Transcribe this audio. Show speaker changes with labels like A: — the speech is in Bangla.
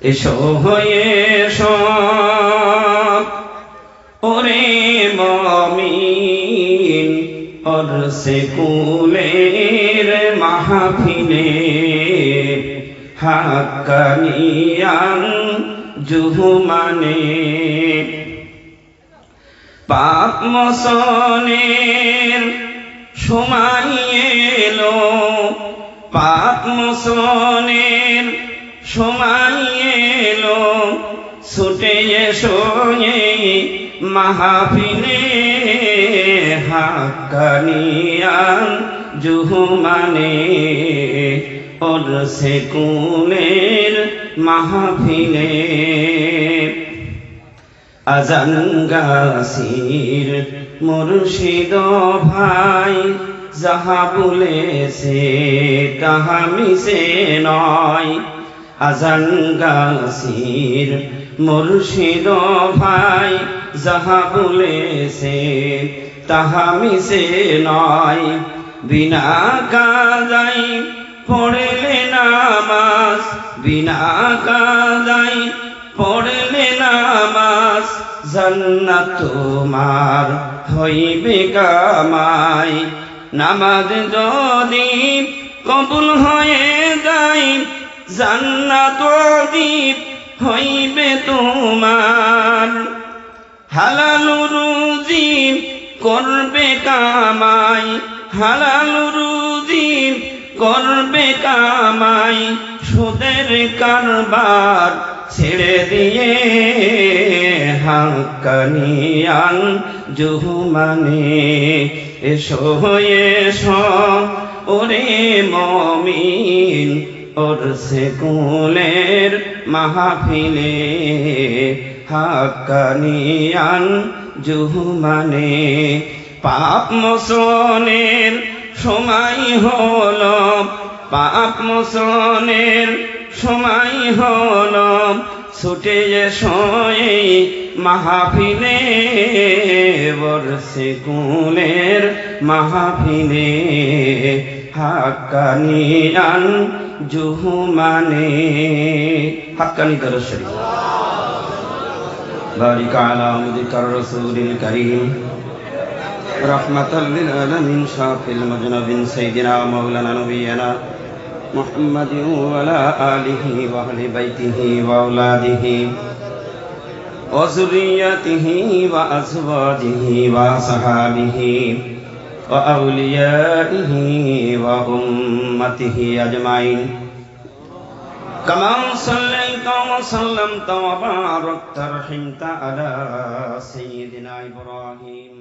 A: এসো হয়ে এসো ওরে মুমিন অরসে কুলের মাহফিলে হাক্কানিয়ান জুহমানে পাপ মোচনের সময় এলো, পাপ মোচনের সময় এলো, ছুটে এসো এই মাহফিলে হাক্কানিয়ান জুহমানে অরসে কুলের মাহফিলে আজান গাছির মুর্শিদ ভাই যাহা বলেছে তাহা মিছে নয়। আজান গাছির মুর্শিদ ভাই যাহা বলেছে তাহা মিছে নয়। বিনা কাজাই পড়লে নামাজ, বিনা কাজাই পড়লে নামাজ, জান্নাত তোমার হইবে কামাই। নামাজ যদি কবুল হয়ে যায়, জান্নাত হইবে তোমার। হালাল রুজি করবে কামাই, হালাল রুজি করবে কামাই, সুদের কারবার ছেড়ে দিয়ে হাক্কানিয়ান জুহমানে এসো এসো ওরে মুমিন অরসে কুলের মাহফিলে হাক্কানিয়ান জুহমানে। পাপ মোচনের সময় হলো, পাপ মোচনের সময় হলো, ছুটে এসো এই মাহফিলে বর্ষে কুলের মাহফিলে হাক্কানিয়ান জুহমানে। হাক্কানি দরুদ শরীফ। বারিক আলা মুদিকার রাসূলিল কারীম রাহমাতাল লিল আলামিন শাফিল মুজনাবিন সাইয়্যিদিনা মাওলানা নবিয়্যিনা মুহাম্মাদিন ওয়া আলা আলিহি ওয়া আহলি বাইতিহি ওয়া আওলাদিহি ওয়া যুররিয়্যাতিহি ওয়া আজওয়াজিহি ওয়া সাহাবিহি ওয়া আউলিয়াইহি ওয়া উম্মতিহি আজমাইন। কামা সাল্লাইতা ওয়া সাল্লামতা ওয়া বারাকতা রাহিমতা আলা সাইয়্যিদিনা ইব্রাহিম